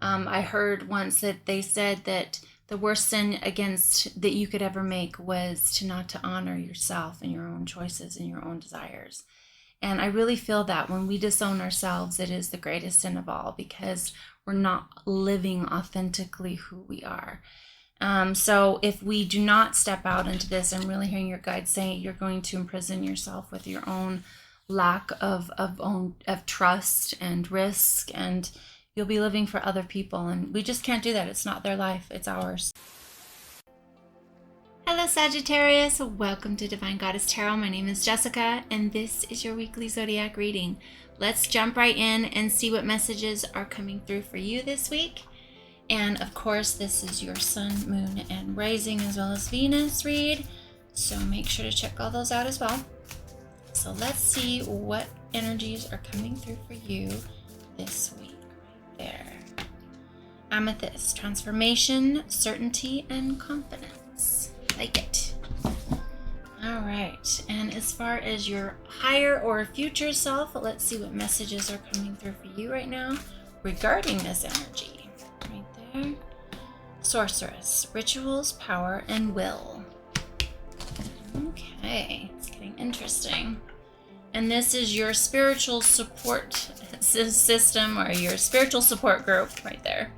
I heard once that they said that the worst sin against that you could ever make was to not to honor yourself and your own choices and your own desires. And I really feel that when we disown ourselves, it is the greatest sin of all, because we're not living authentically who we are. So if we do not step out into this, I'm really hearing your guide saying you're going to imprison yourself with your own lack of trust and risk, and you'll be living for other people, and we just can't do that. It's not their life, it's ours. Hello Sagittarius, welcome to Divine Goddess Tarot. My name is Jessica, and this is your weekly zodiac reading. Let's jump right in and see what messages are coming through for you this week. And of course, this is your sun, moon, and rising, as well as Venus read, so make sure to check all those out as well. So let's see what energies are coming through for you this week. There. Amethyst, transformation, certainty, and confidence. Like it. All right. And as far as your higher or future self, let's see what messages are coming through for you right now regarding this energy. Right there. Sorceress, rituals, power, and will. Okay. It's getting interesting. And this is your spiritual support system, or your spiritual support group right there.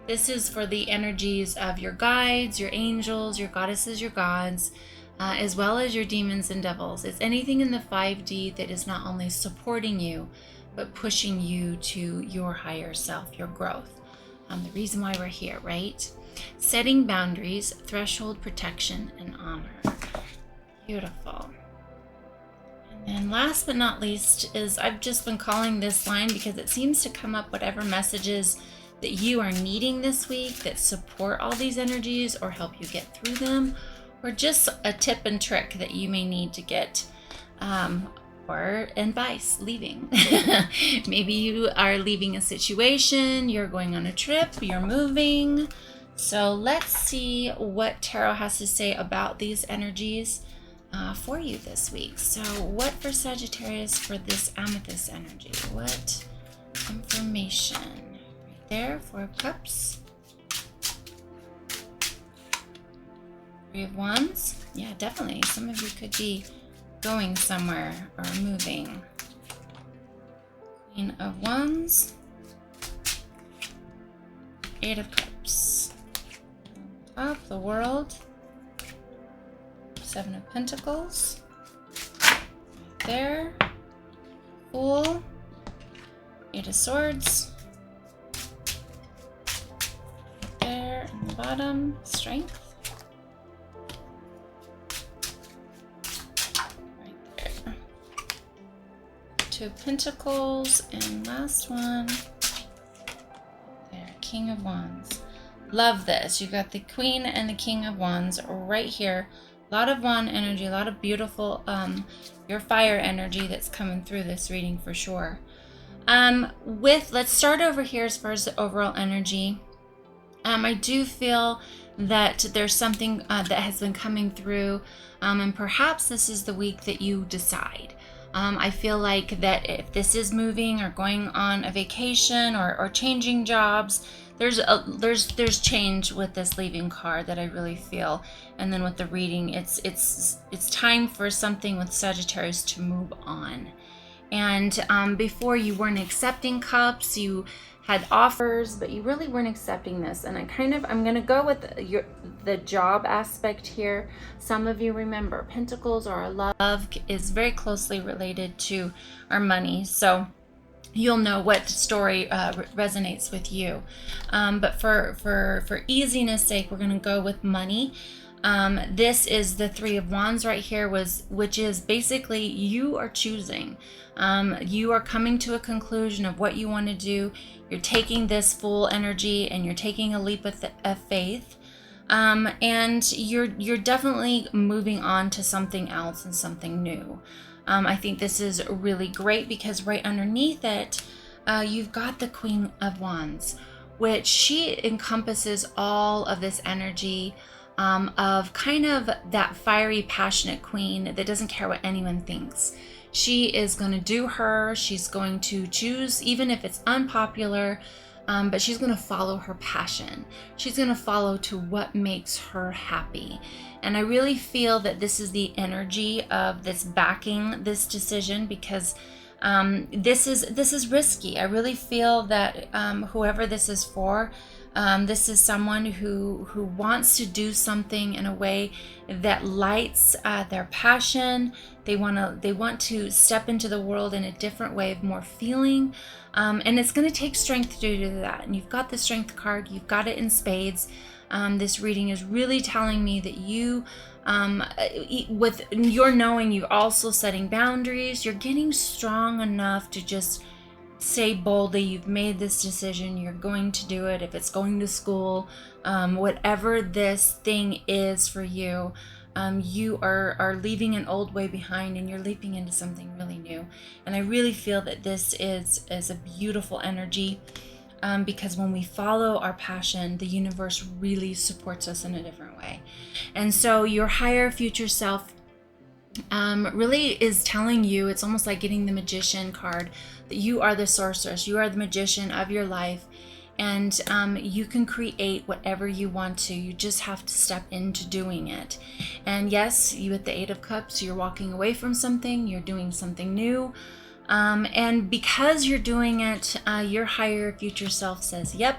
This is for the energies of your guides, your angels, your goddesses, your gods, as well as your demons and devils. It's anything in the 5D that is not only supporting you, but pushing you to your higher self, your growth. The reason why we're here, right? Setting boundaries, threshold protection, and honor. Beautiful. And last but not least is, I've just been calling this line because it seems to come up whatever messages that you are needing this week that support all these energies or help you get through them, or just a tip and trick that you may need to get, or advice leaving. Maybe you are leaving a situation, you're going on a trip, you're moving. So let's see what Tarot has to say about these energies for you this week. So what for Sagittarius for this amethyst energy? What information? Right there, 4 of Cups. 3 of Wands. Yeah, definitely. Some of you could be going somewhere or moving. Queen of Wands. 8 of Cups. Top, the World. 7 of Pentacles. Right there. Fool. 8 of Swords. Right there in the bottom. Strength. Right there. 2 of Pentacles. And last one. There. King of Wands. Love this. You got the Queen and the King of Wands right here. A lot of wand energy, a lot of beautiful, your fire energy that's coming through this reading for sure. Let's start over here as far as the overall energy. I do feel that there's something that has been coming through, and perhaps this is the week that you decide. I feel like that if this is moving or going on a vacation or changing jobs, there's change with this leaving card that I really feel. And then with the reading, it's time for something with Sagittarius to move on. And before, you weren't accepting cups, you had offers, but you really weren't accepting this. And I'm gonna go with the job aspect here. Some of you remember Pentacles, or our love, is very closely related to our money. So you'll know what story resonates with you. But for easiness sake, we're gonna go with money. This is the 3 of Wands right here, which is basically you are choosing. You are coming to a conclusion of what you want to do. You're taking this full energy and you're taking a leap of faith. And you're definitely moving on to something else and something new. I think this is really great because right underneath it, you've got the Queen of Wands, which she encompasses all of this energy of kind of that fiery, passionate queen that doesn't care what anyone thinks. She is going to do her. She's going to choose, even if it's unpopular. but she's going to follow her passion. She's going to follow to what makes her happy. And I really feel that this is the energy of this backing this decision, because this is risky. I really feel that whoever this is for, this is someone who wants to do something in a way that lights their passion. They want to step into the world in a different way of more feeling, and it's going to take strength to do that. And you've got the strength card. You've got it in spades. This reading is really telling me that you, with your knowing, you're also setting boundaries. You're getting strong enough to just say boldly, you've made this decision, you're going to do it. If it's going to school, whatever this thing is for you, you are leaving an old way behind and you're leaping into something really new. And I really feel that this is a beautiful energy, because when we follow our passion, the universe really supports us in a different way. And so your higher future self really is telling you, it's almost like getting the magician card, that you are the sorceress, you are the magician of your life, and you can create whatever you want to. You just have to step into doing it. And yes, you at the Eight of Cups, you're walking away from something, you're doing something new, and because you're doing it, your higher future self says, yep,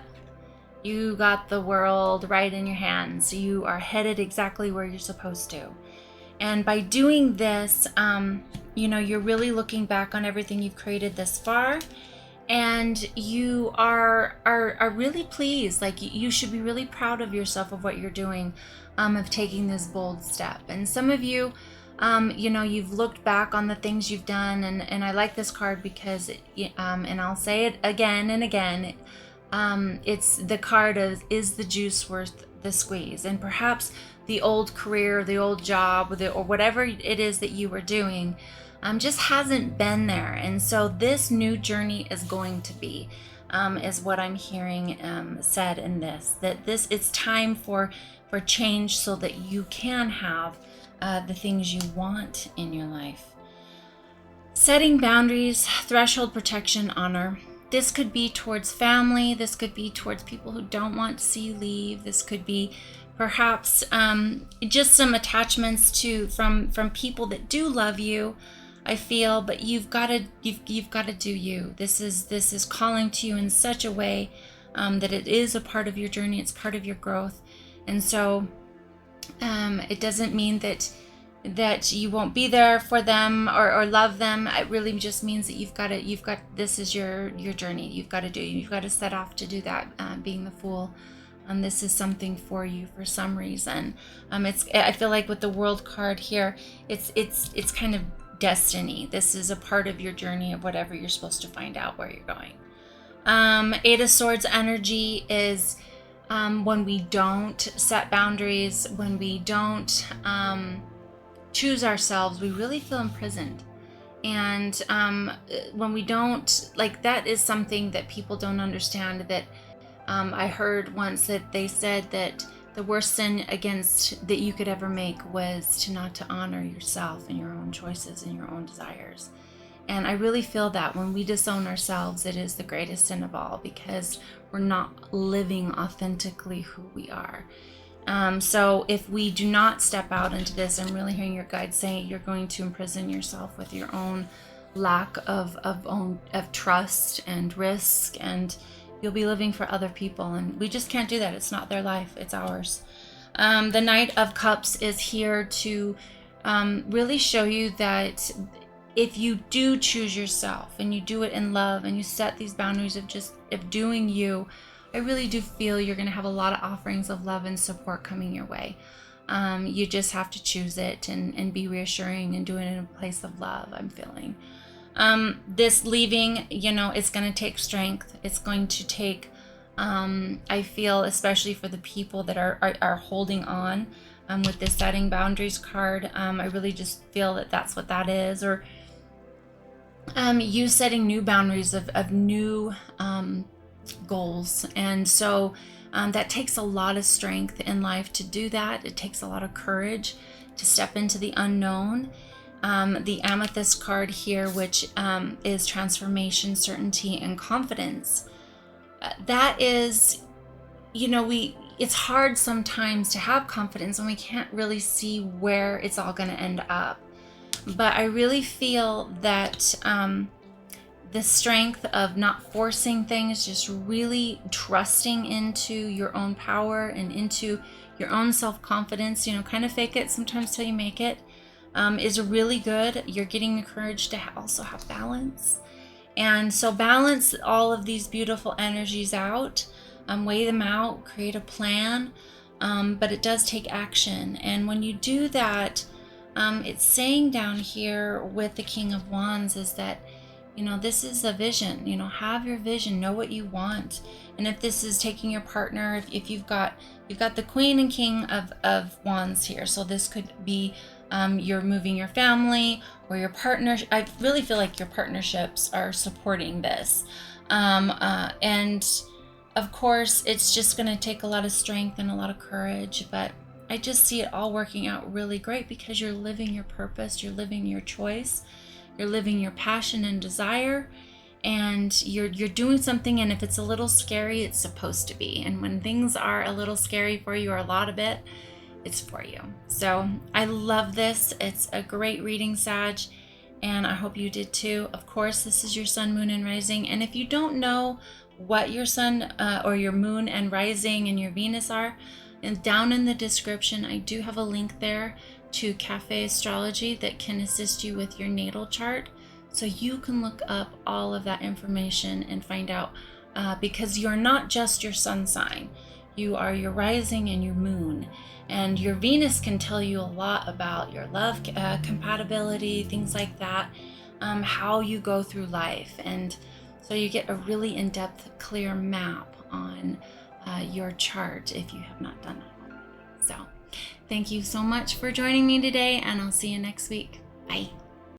you got the world right in your hands. You are headed exactly where you're supposed to. And by doing this, you're really looking back on everything you've created this far, and you are really pleased. Like, you should be really proud of yourself, of what you're doing, of taking this bold step. And some of you, you've looked back on the things you've done, and I like this card because, and I'll say it again and again, it's the card of, is the juice worth the squeeze? And perhaps the old career, the old job, or whatever it is that you were doing, just hasn't been there. And so this new journey is going to be, is what I'm hearing said in this, that it's time for change so that you can have the things you want in your life. Setting boundaries, threshold protection, honor. This could be towards family. This could be towards people who don't want to see you leave. This could be perhaps just some attachments from people that do love you, I feel, but you've got to do you. This is calling to you in such a way that it is a part of your journey. It's part of your growth. And so it doesn't mean that you won't be there for them or love them. It really just means that this is your journey. You've got to set off to do that, being the Fool. This is something for you for some reason. I feel like with the World card here, it's kind of destiny. This is a part of your journey of whatever you're supposed to find out where you're going. Eight of Swords energy is when we don't set boundaries, when we don't choose ourselves, we really feel imprisoned. And when we don't, like, that is something that people don't understand. That I heard once that they said that the worst sin that you could ever make was to not to honor yourself and your own choices and your own desires. And I really feel that when we disown ourselves, it is the greatest sin of all, because we're not living authentically who we are. So if we do not step out into this, I'm really hearing your guide saying you're going to imprison yourself with your own lack of trust and risk, and you'll be living for other people, and we just can't do that. It's not their life, it's ours. The Knight of Cups is here to really show you that if you do choose yourself and you do it in love and you set these boundaries of doing you, I really do feel you're going to have a lot of offerings of love and support coming your way. You just have to choose it and be reassuring and do it in a place of love, I'm feeling. This leaving, it's going to take strength. It's going to take, I feel, especially for the people that are holding on with this setting boundaries card. I really just feel that that's what that is. Or you setting new boundaries of new goals. And so that takes a lot of strength in life to do that. It takes a lot of courage to step into the unknown. The Amethyst card here, which is transformation, certainty, and confidence. that is, you know, it's hard sometimes to have confidence when we can't really see where it's all going to end up. But I really feel that the strength of not forcing things, just really trusting into your own power and into your own self-confidence, you know, kind of fake it sometimes till you make it, is really good. You're getting encouraged to also have balance. And so balance all of these beautiful energies out, weigh them out, create a plan, but it does take action. And when you do that, it's saying down here with the King of Wands is that, you know, this is a vision. You know, have your vision, know what you want. And if this is taking your partner, if you've got the Queen and King of Wands here, so this could be you're moving your family or your partner. I really feel like your partnerships are supporting this. And of course, it's just going to take a lot of strength and a lot of courage, but I just see it all working out really great because you're living your purpose, you're living your choice, you're living your passion and desire, and you're doing something. And if it's a little scary, it's supposed to be. And when things are a little scary for you, or a lot of it, it's for you. So I love this. It's a great reading, Sag, and I hope you did too. Of course, this is your sun, moon, and rising. And if you don't know what your sun or your moon and rising and your Venus are, and down in the description, I do have a link there to Cafe Astrology that can assist you with your natal chart. So you can look up all of that information and find out, because you're not just your sun sign. You are your rising and your moon. And your Venus can tell you a lot about your love compatibility, things like that, how you go through life. And so you get a really in-depth, clear map on your chart if you have not done that already. So thank you so much for joining me today, and I'll see you next week. Bye.